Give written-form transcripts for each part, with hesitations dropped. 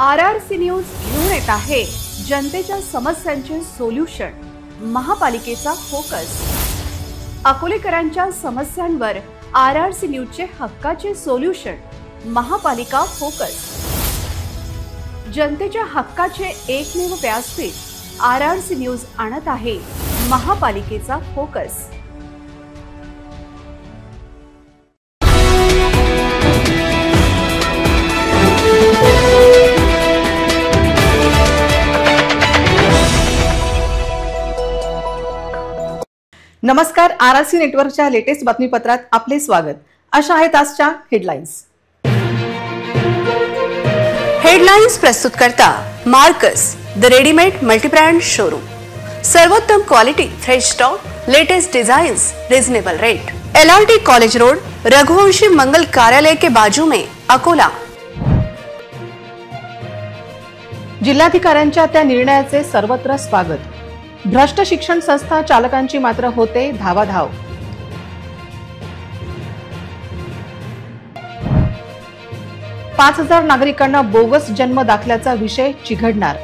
RRC news घेऊन येत आहे जनतेच्या समस्यांचे सोल्युशन, महापालिकेचा फोकस। अकोलेकरांच्या समस्यांवर RRC न्यूजचे हक्काचे सोल्युशन, महापालिका फोकस। जनतेच्या हक्काचे एकमेव व्यासपीठ RRC न्यूज आणत आहे महापालिकेचा फोकस। नमस्कार, RRC नेटवर्कच्या लेटेस्ट बातमीपत्रात आपले स्वागत। अशा आहेत आजच्या हेडलाईन्स। हेडलाईन्स प्रस्तुत करता Marcus the readymade multibrand showroom. सर्वोत्तम quality, fresh stock, latest designs, reasonable rate. LRT college road, Raghuvanshi Mangal Karyalaya के बाजू में, अकोला। जिल्हाधिकाऱ्यांच्या त्या निर्णयाचे सर्वत्र स्वागत। भ्रष्ट शिक्षण संस्था चालकांची मात्र होते धावाधाव। पाच 5,000 नागरिकांना बोगस जन्म दाखल्याचा विषय चिघडणार,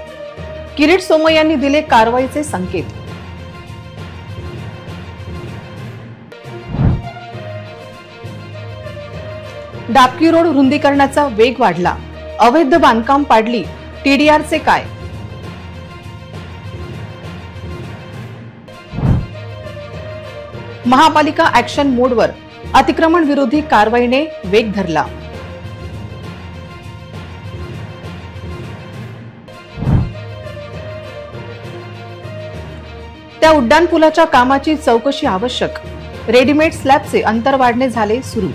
किरीट सोमय्यांनी दिले कारवाईचे संकेत। डाबकी रोड रुंदीकरणाचा वेग वाढला, अवैध बांधकाम पाडली, TDRचे काय? महापालिका ऍक्शन मोडवर, अतिक्रमण विरोधी कारवाईने वेग धरला। त्या उड्डाणपुलाच्या कामाची चौकशी आवश्यक, रेडीमेड स्लॅबचे अंतर वाढणे झाले सुरू।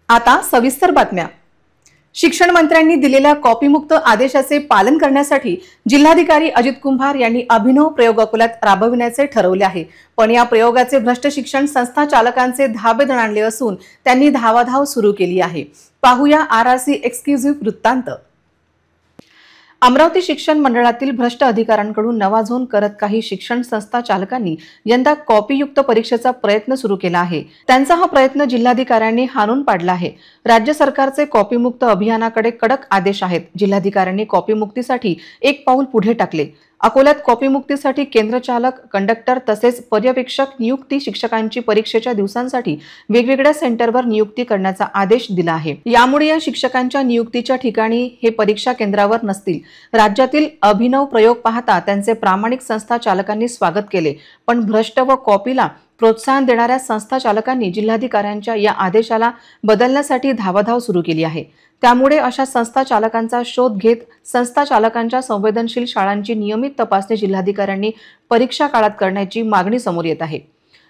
आता सविस्तर बातम्या। शिक्षण मंत्र्यांनी दिलेल्या कॉपीमुक्त आदेशाचे पालन करण्यासाठी जिल्हाधिकारी अजित कुंभार यांनी अभिनव प्रयोग अकोल्यात राबविण्याचे ठरवले आहे। पण या प्रयोगाचे भ्रष्ट शिक्षण संस्था चालकांचे धाबे दणाणले असून त्यांनी धावाधाव सुरू केली आहे। पाहूया RRC एक्सक्लुझिव्ह वृत्तांत। अमरावती शिक्षण मंडळातील भ्रष्ट अधिकाऱ्यांकडून नवाजून करत काही शिक्षण संस्था चालकांनी यंदा कॉपीयुक्त परीक्षेचा प्रयत्न सुरू केला आहे। त्यांचा हा प्रयत्न जिल्हाधिकाऱ्यांनी हाणून पाडला आहे। राज्य सरकारचे कॉपीमुक्त अभियानाकडे कडक आदेश आहेत। जिल्हाधिकाऱ्यांनी कॉपीमुक्तीसाठी एक पाऊल पुढे टाकले। अकोल्यात कॉपीमुक्तीसाठी केंद्रचालक, कंडक्टर तसेच पर्यवेक्षक नियुक्ती, शिक्षकांची परीक्षेच्या दिवसांसाठी वेगवेगळ्या सेंटरवर नियुक्ती करण्याचा आदेश दिला आहे। यामुळे या शिक्षकांच्या नियुक्तीच्या ठिकाणी हे परीक्षा केंद्रावर नसतील। राज्यातील अभिनव प्रयोग पाहता त्यांचे प्रामाणिक संस्था चालकांनी स्वागत केले, पण भ्रष्ट व कॉपीला प्रोत्साहन देणाऱ्या संस्था चालकांनी जिल्हाधिकाऱ्यांच्या या आदेशाला बदलण्यासाठी धावाधाव सुरू केली आहे। त्यामुळे अशा संस्था चालकांचा शोध घेत संस्था चालकांच्या संवेदनशील शाळांची नियमित तपासणी जिल्हाधिकाऱ्यांनी परीक्षा काळात करण्याची मागणी समोर येत आहे।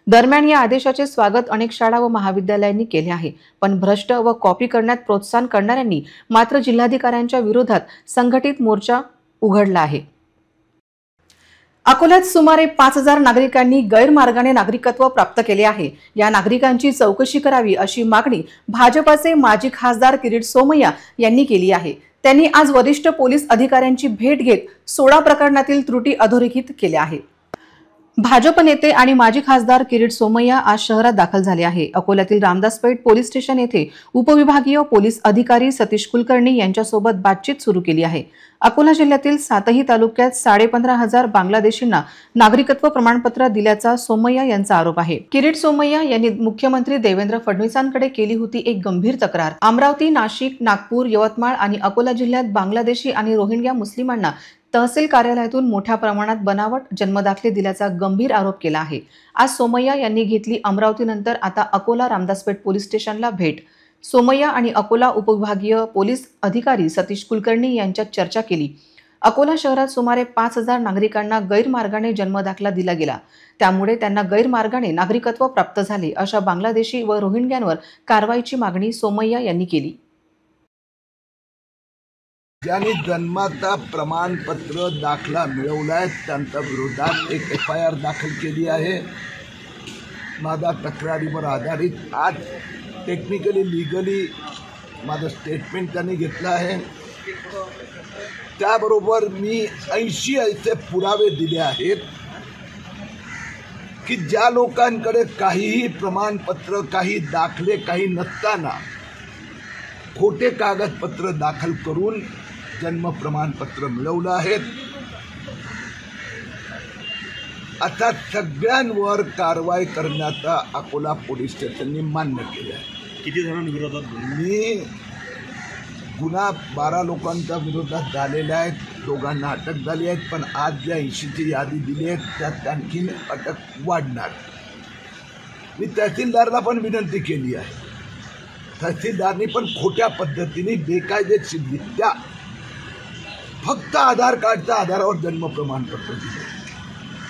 दरम्यान या आदेशाचे स्वागत अनेक शाळा व महाविद्यालयांनी केले आहे, पण भ्रष्ट व कॉपी करण्यात प्रोत्साहन करणाऱ्यांनी मात्र जिल्हाधिकाऱ्यांच्या विरोधात संघटित मोर्चा उघडला आहे। अकोल्यात सुमारे 5,000 नागरिकांनी गैरमार्गाने नागरिकत्व प्राप्त केले आहे। या नागरिकांची चौकशी करावी अशी मागणी भाजपाचे माजी खासदार किरीट सोमय्या यांनी केली आहे। त्यांनी आज वरिष्ठ पोलीस अधिकाऱ्यांची भेट घेत 16 प्रकरणातील त्रुटी अधोरेखित केल्या आहेत। भाजप नेते आणि माजी खासदार किरीट सोमय्या आज शहरात दाखल झाले आहे। अकोल्यातील रामदासपेठ पोलीस स्टेशन येथे उपविभागीय पोलीस अधिकारी सतीश कुलकर्णी यांच्यासोबत बातचीत सुरू केली आहे। अकोला जिल्ह्यातील 7ही तालुक्यात 15,500 बांगलादेशींना नागरिकत्व प्रमाणपत्र दिल्याचा सोमय्या यांचा आरोप आहे। किरीट सोमय्या यांनी मुख्यमंत्री देवेंद्र फडणवीसांकडे केली होती एक गंभीर तक्रार। अमरावती, नाशिक, नागपूर, यवतमाळ आणि अकोला जिल्ह्यात बांगलादेशी आणि रोहिंग्या मुस्लिमांना तहसील कार्यालयातून मोठ्या प्रमाणात बनावट जन्मदाखले दिल्याचा गंभीर आरोप केला आहे। आज सोमय्या यांनी घेतली अमरावतीनंतर आता अकोला रामदासपेठ पोलीस स्टेशनला भेट। सोमय्या आणि अकोला उपविभागीय पोलीस अधिकारी सतीश कुलकर्णी यांच्यात चर्चा केली। अकोला शहरात सुमारे 5,000 नागरिकांना गैरमार्गाने जन्मदाखला दिला गेला, त्यामुळे त्यांना गैरमार्गाने नागरिकत्व प्राप्त झाले। अशा बांगलादेशी व रोहिंग्यांवर कारवाईची मागणी सोमय्या यांनी केली। ज्यांनी जन्माचा प्रमाणपत्र दाखला मिळवलाय त्यांच्या विरोधात एक FIR दाखल केली आहे। माझा तक्रारीवर आधारित आज टेक्निकली लीगली माझं स्टेटमेंट त्यांनी घेतलं आहे। त्याबरोबर मी 80 असे पुरावे दिले आहेत की ज्या लोकांकडे काहीही प्रमाणपत्र, काही दाखले, काही नसताना खोटे कागदपत्र दाखल करून जन्म प्रमाणपत्र मिळवलं आहे. आता सगळ्यांवर कारवाई करण्याचा अकोला पोलीस स्टेशनने मान्य केलं आहे. किती जणांविरोधात मी गुन्हा 12 लोकांच्या विरोधात झालेल्या आहेत, दोघांना अटक झाली आहे. पण आज ज्या 80ची यादी दिली आहे त्यात आणखीन अटक वाढणार. मी तहसीलदारला पण विनंती केली आहे. तहसीलदारनी पण खोट्या पद्धतीने बेकायदेशीररित्या फक्त आधार कार्डच्या आधारावर जन्म प्रमाणपत्र दिले.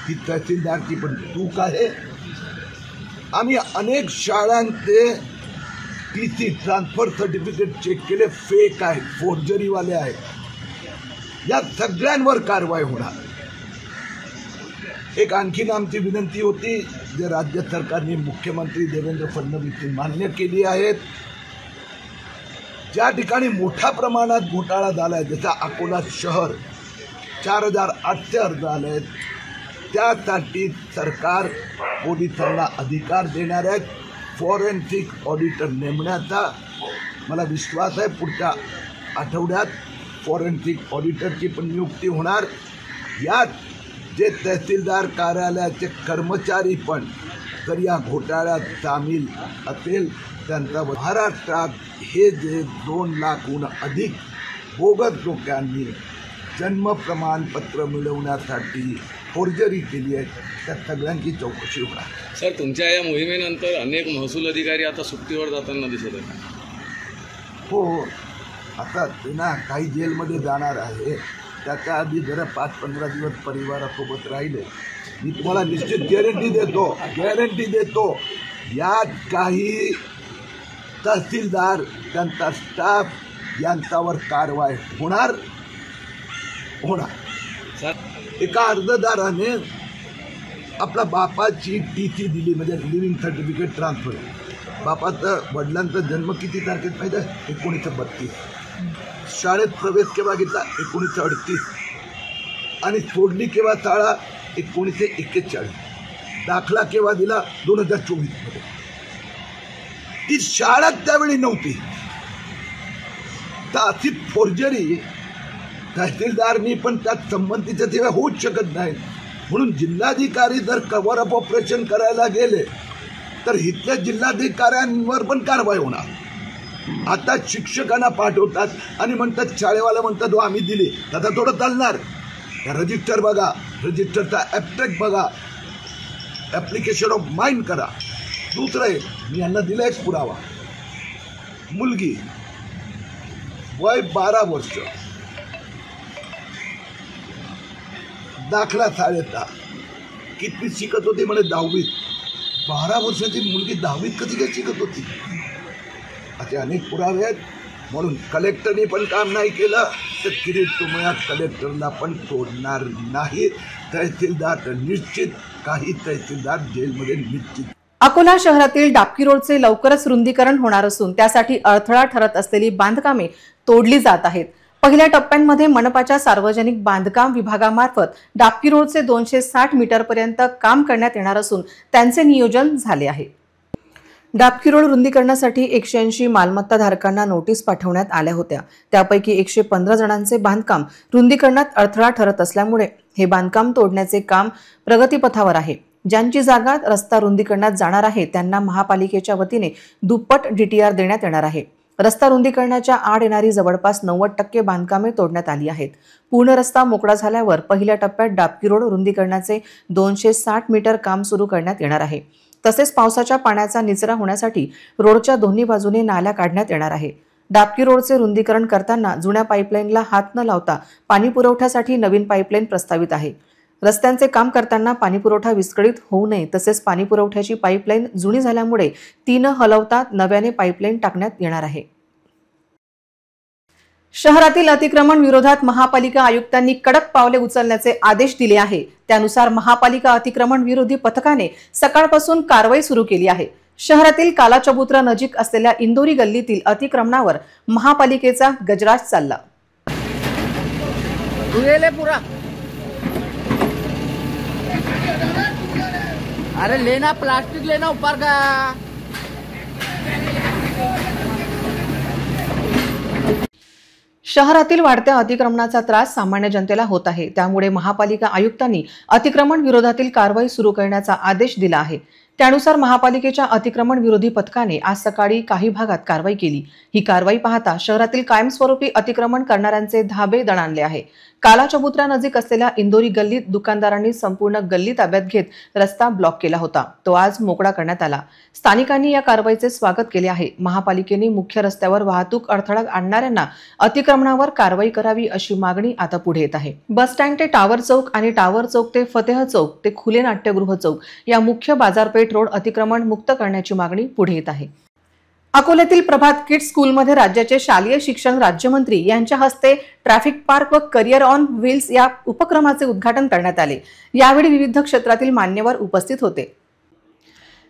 ही तहसीलदारची पण चूक आहे. आम्ही अनेक शाळांचे PC ट्रान्सफर सर्टिफिकेट चेक केले, फेक आहेत, फोर्जरीवाले आहेत. या सगळ्यांवर कारवाई होणार. एक आणखीन आमची विनंती होती जे राज्य सरकारने मुख्यमंत्री देवेंद्र फडणवीस मान्य केली आहेत. ज्या ठिकाणी मोठ्या प्रमाणात घोटाळा झाला आहे, जसा अकोला शहर 4800 अर्ज आले आहेत, त्यासाठी सरकार पोलिसांना अधिकार देणार आहेत फॉरेन्सिक ऑडिटर नेमण्याचा. मला विश्वास आहे पुढच्या आठवड्यात फॉरेन्सिक ऑडिटरची पण नियुक्ती होणार. यात जे तहसीलदार कार्यालयाचे कर्मचारी पण जर या घोटाळ्यात सामील असेल त्यांचा महाराष्ट्रात हे जे 2 लाखहून अधिक बोगस लोकांनी जन्म प्रमाणपत्र मिळवण्यासाठी फोर्जरी केली आहे त्या सगळ्यांची चौकशी होणार. सर, तुमच्या या मोहिमेनंतर अनेक महसूल अधिकारी आता सुट्टीवर जाताना दिसत आहेत. हो, आता ते ना काही जेलमध्ये जाणार आहे. त्याच्या आधी जरा 5-15 दिवस परिवारासोबत राहिले. मी तुम्हाला निश्चित गॅरंटी देतो यात काही तहसीलदार त्यांचा स्टाफ यांच्यावर कारवाई होणार. सर, एका अर्जदाराने आपल्या बापाची TC दिली, म्हणजे लिव्हिंग सर्टिफिकेट ट्रान्सफर. बापाचा वडिलांचा जन्म किती तारखेत माहिती आहे? 1932. शाळेत प्रवेश केव्हा घेतला? 1938. आणि सोडली केव्हा शाळा? 1941. दाखला केव्हा दिला? 2024 ती शाळा त्यावेळी नव्हती. तर अशी फोर्जरी तहसीलदारनी पण त्यात संबंधित तेव्हा होऊच शकत नाही. म्हणून जिल्हाधिकारी जर कव्हर अप ऑपरेशन करायला गेले तर इथल्या जिल्हाधिकाऱ्यांवर पण कारवाई होणार. आता शिक्षकांना पाठवतात आणि म्हणतात, शाळेवाला म्हणतात आम्ही दिली. आता थोडं चालणार. रजिस्टर बघा, रजिस्टरचा ॲब्स्ट्रॅक्ट बघा, ॲप्लिकेशन ऑफ माइंड करा. दुसरं आहे, मी यांना दिला एक पुरावा. मुलगी वय 12 वर्ष, दाखला शाळेचा, कितवीत शिकत होती? म्हणे 10वीत. 12 वर्षाची मुलगी 10वीत कधी काय शिकत होती? असे अनेक पुरावे आहेत. म्हणून कलेक्टरने पण काम नाही केलं तर किरीट सोमय्या कलेक्टरला पण सोडणार नाही. तहसीलदार निश्चित, काही तहसीलदार जेलमध्ये निश्चित. अकोला शहरातील डाबकी रोडचे लवकरच रुंदीकरण होणार असून त्यासाठी अडथळा ठरत असलेली बांधकामे तोडली जात आहेत. पहिल्या टप्प्यांमध्ये मनपाच्या सार्वजनिक बांधकाम विभागामार्फत डाबकी रोडचे 260 मीटरपर्यंत काम करण्यात येणार असून त्यांचे नियोजन झाले आहे. डाबकी रोड रुंदीकरणासाठी 180 मालमत्ता धारकांना नोटीस पाठवण्यात आल्या होत्या. त्यापैकी 115 जणांचे बांधकाम रुंदीकरणात अडथळा ठरत असल्यामुळे हे बांधकाम तोडण्याचे काम प्रगतीपथावर आहे. ज्यांची जागा रस्ता रुंदीकरणात जाणार आहे त्यांना महापालिकेच्या वतीने दुप्पट DTR देण्यात येणार आहे. रस्ता रुंदीकरणाच्या आड येणारी जवळपास 90% बांधकामे तोडण्यात आली आहेत. पूर्ण रस्ता मोकळा झाल्यावर पहिल्या टप्प्यात डाबकी रोड रुंदीकरणाचे 260 मीटर काम सुरू करण्यात येणार आहे. तसेच पावसाच्या पाण्याचा निचरा होण्यासाठी रोडच्या दोन्ही बाजूने नाल्या काढण्यात येणार आहे. डाबकी रोडचे रुंदीकरण करताना जुन्या पाईपलाईनला हात न लावता पाणी पुरवठ्यासाठी नवीन पाईपलाईन प्रस्तावित आहे. रस्त्यांचे काम करताना पाणीपुरवठा विस्कळीत होऊ नये तसेच पाणीपुरवठ्याची पाईपलाईन जुनी झाल्यामुळे ती न हलवता नव्याने पाईपलाईन टाकण्यात येणार आहे. शहरातील अतिक्रमण विरोधात महापालिका आयुक्तांनी कडक पावले उचलण्याचे आदेश दिले आहे. त्यानुसार महापालिका अतिक्रमण विरोधी पथकाने सकाळपासून कारवाई सुरू केली आहे. शहरातील कालाचबुत्रा नजीक असलेल्या इंदोरी गल्लीतील अतिक्रमणावर महापालिकेचा गजराज चालला. अरे लेना प्लास्टिक लेना ऊपर का शहरातील वाढत्या अतिक्रमणाचा त्रास सामान्य जनतेला होत आहे. त्यामुळे महापालिका आयुक्तांनी अतिक्रमण विरोधातील कारवाई सुरू करण्याचा आदेश दिला आहे. त्यानुसार महापालिकेच्या अतिक्रमण विरोधी पथकाने आज सकाळी काही भागात कारवाई केली. ही कारवाई पाहता शहरातील कायमस्वरूपी अतिक्रमण करणाऱ्यांचे धाबे दणाणले आहे. काला चबुतऱ्यानजीक असलेल्या इंदोरी गल्लीत दुकानदारांनी संपूर्ण गल्ली ताब्यात घेत रस्ता ब्लॉक केला होता. तो आज मोकळा करण्यात आला. स्थानिकांनी या कारवाईचे स्वागत केले आहे. महापालिकेने मुख्य रस्त्यावर वाहतूक अडथळा आणणाऱ्यांना अतिक्रमणावर कारवाई करावी अशी मागणी आता पुढे येत आहे. बस स्टँड ते टावर चौक आणि टावर चौक ते फतेह चौक ते खुले नाट्यगृह चौक या मुख्य बाजारपेठ रोड अतिक्रमण मुक्त करण्याची मागणी पुढे येत आहे. अकोल्यातील प्रभात किड्स स्कूलमध्ये राज्याचे शालेय शिक्षण राज्यमंत्री यांच्या हस्ते ट्रॅफिक पार्क व करिअर ऑन व्हील्स या उपक्रमाचे उद्घाटन करण्यात आले. यावेळी विविध क्षेत्रातील मान्यवर उपस्थित होते.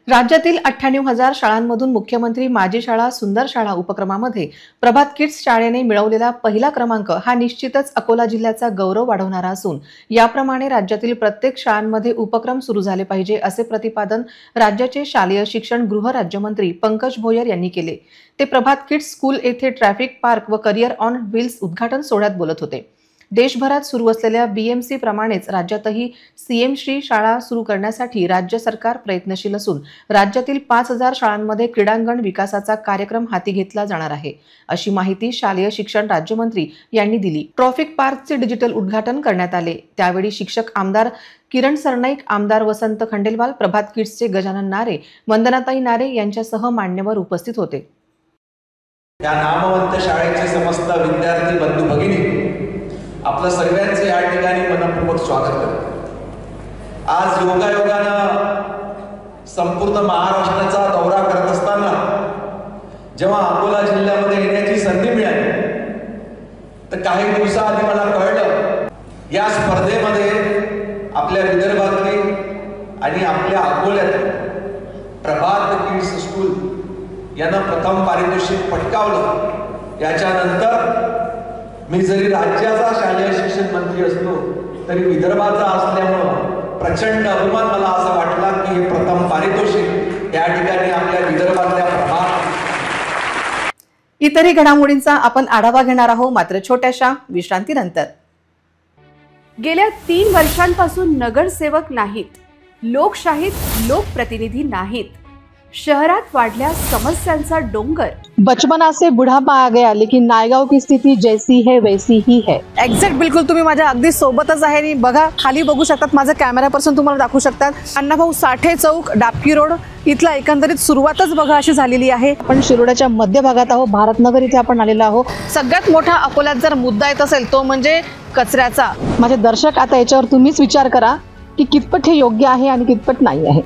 राज्यातील 98,000 शाळांमधून मुख्यमंत्री माझी शाळा सुंदर शाळा उपक्रमामध्ये प्रभात किड्स शाळेने मिळवलेला पहिला क्रमांक हा निश्चितच अकोला जिल्ह्याचा गौरव वाढवणारा असून याप्रमाणे राज्यातील प्रत्येक शाळांमध्ये उपक्रम सुरू झाले पाहिजे असे प्रतिपादन राज्याचे शालेय शिक्षण गृह राज्यमंत्री पंकज भोयर यांनी केले. ते प्रभात किड्स स्कूल येथे ट्रॅफिक पार्क व करिअर ऑन व्हील्स उद्घाटन सोहळ्यात बोलत होते. देशभरात सुरू असलेल्या BMC प्रमाणेच राज्यातही CM श्री शाळा सुरू करण्यासाठी राज्य सरकार प्रयत्नशील असून राज्यातील 5,000 शाळांमध्ये क्रीडांगण विकासाचा कार्यक्रम हाती घेतला जाणार आहे अशी माहिती शालेय शिक्षण राज्यमंत्री यांनी दिली. ट्रॉफिक पार्कचे डिजिटल उद्घाटन करण्यात आले. त्यावेळी शिक्षक आमदार किरण सरनाईक, आमदार वसंत खंडेलवाल, प्रभात किड्सचे गजानन नारे, वंदनाताई नारे यांच्यासह मान्यवर उपस्थित होते. या नामवंत शाळेचे समस्त विद्यार्थी बंधू भगिनी आपलं सर्वांचे या ठिकाणी मनपूर्वक स्वागत करतो. आज योगायोगानं संपूर्ण महाराष्ट्राचा दौरा करत असताना जेव्हा अकोला जिल्ह्यामध्ये येण्याची संधी मिळाली तर काही दिवसाआधी मला कळलं या स्पर्धेमध्ये आपल्या विदर्भातली आणि आपल्या अकोल्यातली प्रभात किड्स स्कूल यांना प्रथम पारितोषिक पटकावलं. याच्यानंतर मी जरी राज्याचा शालेय शिक्षण मंत्री असलो तरी विदर्भाचा असल्यामुळं प्रचंड अभिमान मला असा वाटला की हे प्रथम पारितोषिक या ठिकाणी आपल्या विदर्भातल्या प्रभात. इतरही घडामोडींचा आपण आढावा घेणार आहोत मात्र छोट्याशा विश्रांतीनंतर. गेल्या 3 वर्षांपासून नगरसेवक नाहीत, लोकशाहीत लोकप्रतिनिधी नाहीत. शहरात वाढल्या समस्यांचा डोंगर. बचपना से बुढ़ापा आ गया लेकिन नायगाव की स्थिति जैसी है वैसी ही है. एक्झॅक्ट बिलकुल तुम्ही माझ्या अगदी सोबतच आहे आणि बघा खाली बघू शकतात, माझा कॅमेरापासून तुम्हाला दाखवू शकतात. अण्णाभाऊ साठे चौक, डाबकी रोड इथला एकंदरीत सुरुवातच बघा अशी झालेली आहे. आपण शिरोड्याच्या मध्यभागात आहोत, भारतनगर इथे आपण आलेलो आहोत. सगळ्यात मोठा अकोल्यात जर मुद्दा येत असेल तो म्हणजे कचऱ्याचा. माझे दर्शक आता याच्यावर तुम्हीच विचार करा की कितपत हे योग्य आहे आणि कितपत नाही आहे.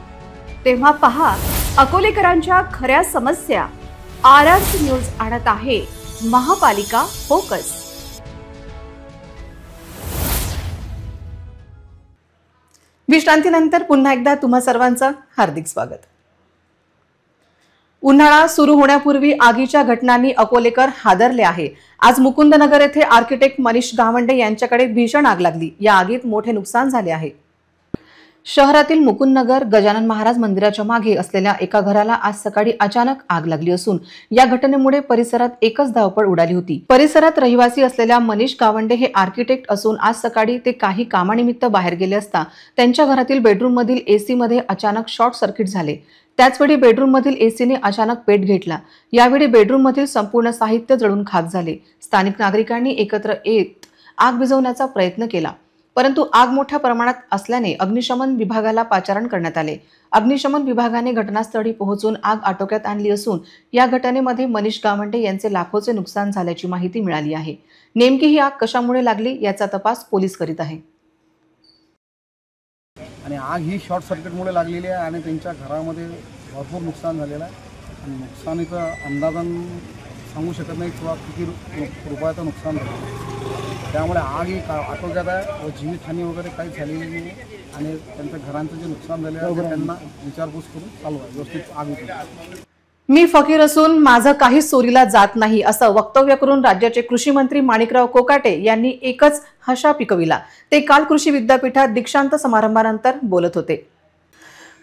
तेव्हा पहा अकोलेकरांच्या खऱ्या समस्या. RRC न्यूज आणत आहे महापालिका फोकस. विश्रांतीनंतर पुन्हा एकदा तुम्हा सर्वांचं हार्दिक स्वागत. उन्हाळा सुरू होण्यापूर्वी आगीच्या घटनांनी अकोलेकर हादरले आहे. आज मुकुंदनगर येथे आर्किटेक्ट मनीष गावंडे यांच्याकडे भीषण आग लागली. या आगीत मोठे नुकसान झाले आहे. शहरातील मुकुंदनगर गजानन महाराज मंदिराच्या मागे असलेल्या एका घराला आज सकाळी अचानक आग लागली असून या घटनेमुळे परिसरात एकच धावपळ उडाली होती. परिसरात रहिवासी असलेल्या मनीष गावंडे हे आर्किटेक्ट असून आज सकाळी ते काही कामानिमित्त बाहेर गेले असता त्यांच्या घरातील बेडरूम मधील AC मध्ये अचानक शॉर्ट सर्किट झाले. त्याचवेळी बेडरूम मधील ACने अचानक पेट घेतला. यावेळी बेडरूम मधील संपूर्ण साहित्य जळून खाक झाले. स्थानिक नागरिकांनी एकत्र येत आग विझवण्याचा प्रयत्न केला परंतु आग मोठ्या प्रमाणात असल्याने अग्निशमन विभागाला पाचारण करण्यात आले. अग्निशमन विभागाने घटनास्थळी पोहोचून आग आटोक्यात आणली असून या घटनेमध्ये मनीष गावंडे यांचे लाखोचे नुकसान झाल्याची माहिती मिळाली आहे. नेमकी ही आग कशामुळे लागली याचा तपास पोलीस करीत आहे. आणि आग ही शॉर्ट सर्किटमुळे लागलेली आहे आणि त्यांच्या घरामध्ये भरपूर नुकसान झालेलं आहे. आणि नुकसानीचं अंदाजन सांगू शकत नाही किंवा किती रुपयाचं नुकसान झालं. त्यामुळे आग ही आटोक्यात आहे व जीवितहानी वगैरे काही झालेली नाही. आणि त्यांच्या घरांचं जे नुकसान झालेलं आहे त्यांना विचारपूस करून चालू आहे. व्यवस्थित आग विझवली. मी फकीर असून माझं काहीच चोरीला जात नाही असं वक्तव्य करून राज्याचे कृषी मंत्री माणिकराव कोकाटे यांनी एकच हशा पिकविला. ते काल कृषी विद्यापीठात दीक्षांत समारंभानंतर बोलत होते.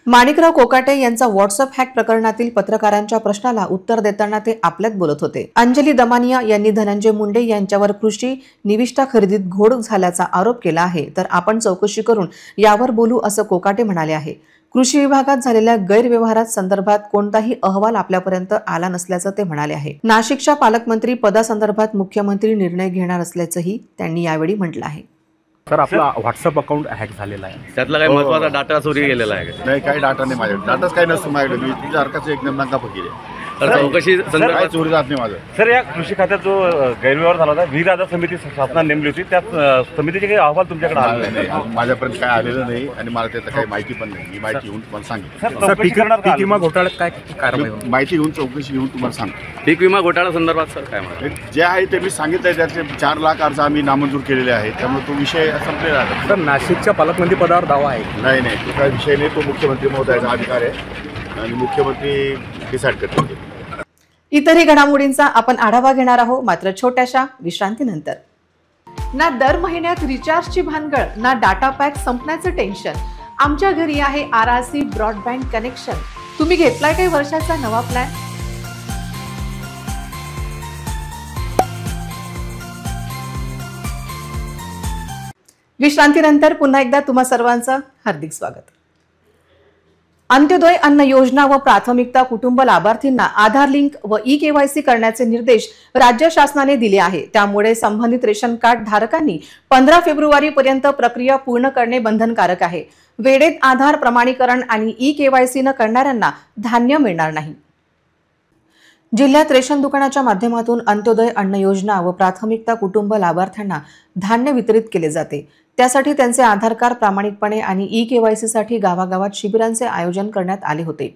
माणिकराव कोकाटे यांचा व्हॉट्सअप हॅक प्रकरणातील पत्रकारांच्या प्रश्नाला उत्तर देताना ते आपल्यात बोलत होते. अंजली दमानिया यांनी धनंजय मुंडे यांच्यावर कृषी निविष्ठा खरेदीत घोळ झाल्याचा आरोप केला आहे, तर आपण चौकशी करून यावर बोलू असं कोकाटे म्हणाले आहे. कृषी विभागात झालेल्या गैरव्यवहारात संदर्भात कोणताही अहवाल आपल्यापर्यंत आला नसल्याचं ते म्हणाले आहे. नाशिकच्या पालकमंत्री पदासंदर्भात मुख्यमंत्री निर्णय घेणार असल्याचंही त्यांनी यावेळी म्हटलं आहे. सर, आपला व्हॉट्सअप अकाउंट हॅक झालेला आहे. त्यातला काही महत्त्वाचा डाटा चोरी गेलेला आहे का? नाही, काही डाटा नाही माझ्याकडे. डाटाच काही नसतो माझ्याकडे. मी तुझ्या हरकत एकदम नका फकीर आहे. तर चौकशी संदर्भात चोरी जात नाही माझं. सर, या कृषी खात्यात जो गैरव्यवहार झाला होता, व्हीर आधार समिती शासनाने नेमली होती, त्या समितीचे काही अहवाल तुमच्याकडे आले नाही? माझ्यापर्यंत काय आलेलं नाही आणि मला त्याचं काही माहिती पण नाही. मी माहिती घेऊन तुम्हाला सांगितलं. पीक विमा घोटाळ्यात काय कारवाई? माहिती घेऊन चौकशी घेऊन तुम्हाला सांगतो. पीक विमा घोटाळा संदर्भात सर काय म्हणतात? जे आहे ते मी सांगितलंय. त्यातले 4 लाख अर्ज आम्ही नामंजूर केलेले आहेत, त्यामुळे तो विषय संपलेला आहे. सर, नाशिकच्या पालकमंत्री पदावर दावा आहे? नाही, तो काय विषय नाही. तो मुख्यमंत्री महोदयाचा अधिकार आहे आणि मुख्यमंत्री डिसाईड करतील. इतरही घडामोडींचा आपण आढावा घेणार आहोत, मात्र छोट्याशा विश्रांतीनंतर. ना दर महिन्यात रिचार्जची भानगड, ना डाटा पॅक संपण्याचं टेन्शन. आमच्या घरी आहे RRC ब्रॉडबँड कनेक्शन. तुम्ही घेतलाय काही वर्षाचा नवा प्लॅन? विश्रांतीनंतर पुन्हा एकदा तुम्हा सर्वांचं हार्दिक स्वागत. अंत्योदय अन्न योजना व प्राथमिकता कुटुंब लाभार्थींना आधार लिंक व eKYC करण्याचे निर्देश राज्य शासनाने दिले आहे. त्यामुळे संबंधित रेशन कार्ड धारकांनी 15 फेब्रुवारी पर्यंत प्रक्रिया पूर्ण करणे बंधनकारक आहे. वेळेत आधार प्रमाणीकरण आणि eKYC न करणाऱ्यांना धान्य मिळणार नाही. जिल्ह्यात रेशन दुकानाच्या माध्यमातून अंत्योदय अन्न योजना व प्राथमिकता कुटुंब लाभार्थ्यांना धान्य वितरित केले जाते. त्यासाठी त्यांचे आधार कार्ड प्रामाणिकपणे आणि eKYC साठी गावागावात शिबिरांचे आयोजन करण्यात आले होते.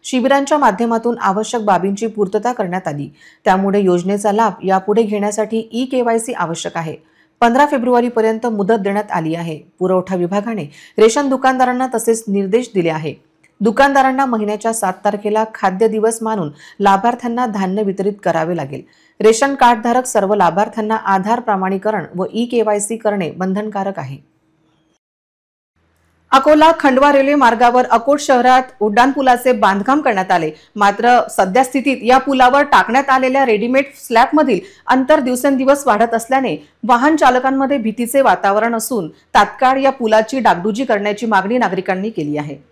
शिबिरांच्या माध्यमातून आवश्यक बाबींची पूर्तता करण्यात आली. त्यामुळे योजनेचा लाभ यापुढे घेण्यासाठी eKYC आवश्यक आहे. 15 फेब्रुवारी पर्यंत मुदत देण्यात आली आहे. पुरवठा विभागाने रेशन दुकानदारांना तसेच निर्देश दिले आहे. दुकानदारांना महिन्याच्या 7 तारखेला खाद्य दिवस मानून लाभार्थ्यांना धान्य वितरित करावे लागेल. रेशन कार्डधारक सर्व लाभार्थ्यांना आधार प्रमाणीकरण व eKYC करणे बंधनकारक आहे. अकोला खंडवा रेल्वे मार्गावर अकोट शहरात उड्डाणपुलाचे बांधकाम करण्यात आले. मात्र सध्या स्थितीत या पुलावर टाकण्यात आलेल्या रेडीमेड स्लॅबमधील अंतर दिवसेंदिवस वाढत असल्याने वाहन चालकांमध्ये भीतीचे वातावरण असून तात्काळ या पुलाची डागडुजी करण्याची मागणी नागरिकांनी केली आहे.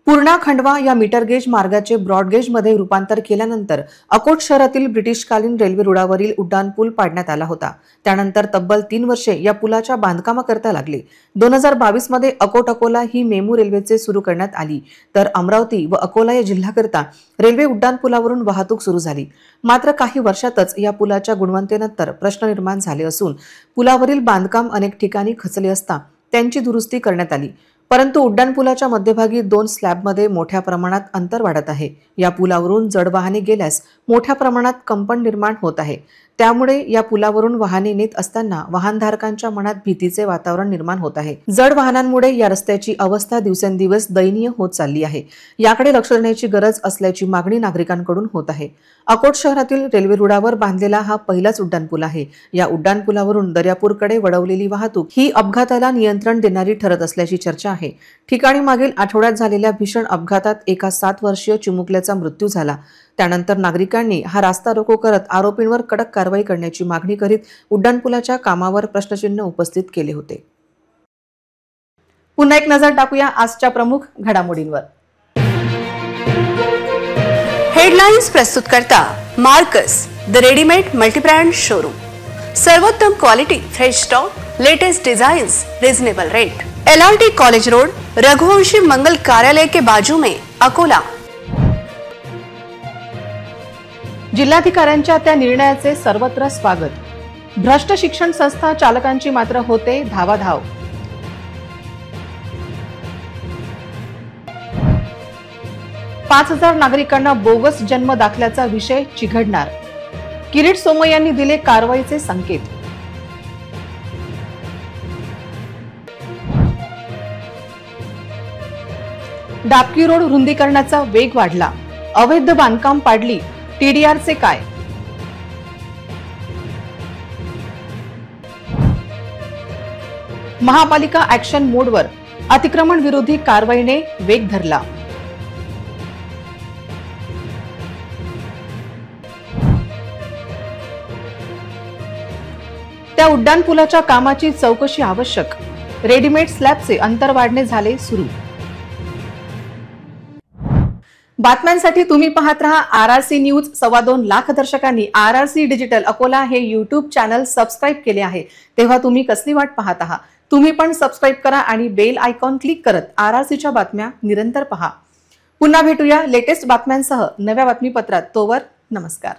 पूर्णा खंडवा या मीटर गेज मार्गाचे ब्रॉडगेज मध्ये रूपांतर केल्यानंतर अकोट शहरातील ब्रिटिशकालीन रेल्वे रुळावरील उड्डाणपूल पाडण्यात आला होता. त्यानंतर तब्बल 3 वर्षे या पुलाच्या बांधकामाकरता लागली. 2022 मध्ये अकोट अकोला ही मेमू रेल्वेचे सुरू करण्यात आली, तर अमरावती व अकोला या जिल्ह्याकरता रेल्वे उड्डाणपुलावरून वाहतूक सुरू झाली. मात्र काही वर्षातच या पुलाच्या गुणवत्तेनंतर प्रश्न निर्माण झाले असून पुलावरील बांधकाम अनेक ठिकाणी खचले असता त्यांची दुरुस्ती करण्यात आली. परंतु उड्डाणपुलाच्या मध्यभागी 2 स्लॅबमध्ये मोठ्या प्रमाणात अंतर वाढत आहे. या पुलावरून जड वाहने गेल्यास मोठ्या प्रमाणात कंपन निर्माण होत आहे. त्यामुळे या पुलावरून वाहने नेत असताना वाहनधारकांच्या मनात भीतीचे वातावरण निर्माण होत आहे. जड वाहनांमुळे या रस्त्याची अवस्था दिवसेंदिवस दयनीय होत चालली आहे. याकडे लक्ष देण्याची गरज असल्याची मागणी नागरिकांकडून होत आहे. अकोट शहरातील रेल्वे रुळावर बांधलेला हा पहिलाच उड्डाणपूल आहे. या उड्डाणपुलावरून दर्यापूरकडे वळवलेली वाहतूक ही अपघाताला नियंत्रण देणारी ठरत असल्याची चर्चा आहे. ठिकाणी मागील आठवड्यात झालेल्या भीषण अपघातात एका 7 वर्षीय चिमुकल्याचा मृत्यू झाला. त्यानंतर नागरिकांनी हा रास्ता रोको करत आरोपींवर कडक कारवाई करण्याची मागणी करीत उड्डाणपुलाच्या कामावर प्रश्नचिन्ह उपस्थित केले होते. पुन्हा एक नजर टाकूया आजच्या प्रमुख घडामोडींवर. हेडलाइन्स प्रस्तुत करता Marcus the readymade multibrand showroom. सर्वोत्तम quality, fresh stock, latest designs, reasonable rate. LRT college road, Raghuvanshi Mangal Karyalaya के बाजू में, अकोला. जिल्हाधिकाऱ्यांच्या त्या निर्णयाचे सर्वत्र स्वागत. भ्रष्ट शिक्षण संस्था चालकांची मात्र होते धावाधाव. पाच 5,000 नागरिकांना बोगस जन्म दाखल्याचा विषय चिघडणार. किरीट सोमय्यांनी दिले कारवाईचे संकेत. डाबकी रोड रुंदीकरणाचा वेग वाढला. अवैध बांधकाम पाडली. TDRचे काय? महापालिका ऍक्शन मोडवर. अतिक्रमण विरोधी कारवाईने वेग धरला. त्या उड्डाणपुलाच्या कामाची चौकशी आवश्यक. रेडीमेड स्लॅबचे अंतर वाढणे झाले सुरू. बातम्यांसाठी तुम्ही पाहत रहा RRC न्यूज. 2.25 लाख दर्शकांनी RRC डिजिटल अकोला हे YouTube चॅनल सबस्क्राईब केले आहे. तेव्हा तुम्ही कसली वाट पाहत आहात? तुम्ही पण सबस्क्राईब करा आणि बेल आयकॉन क्लिक करत RRCच्या बातम्या निरंतर पहा. पुन्हा भेटूया लेटेस्ट बातम्यांसह नव्या बातमीपत्रात. तोवर नमस्कार.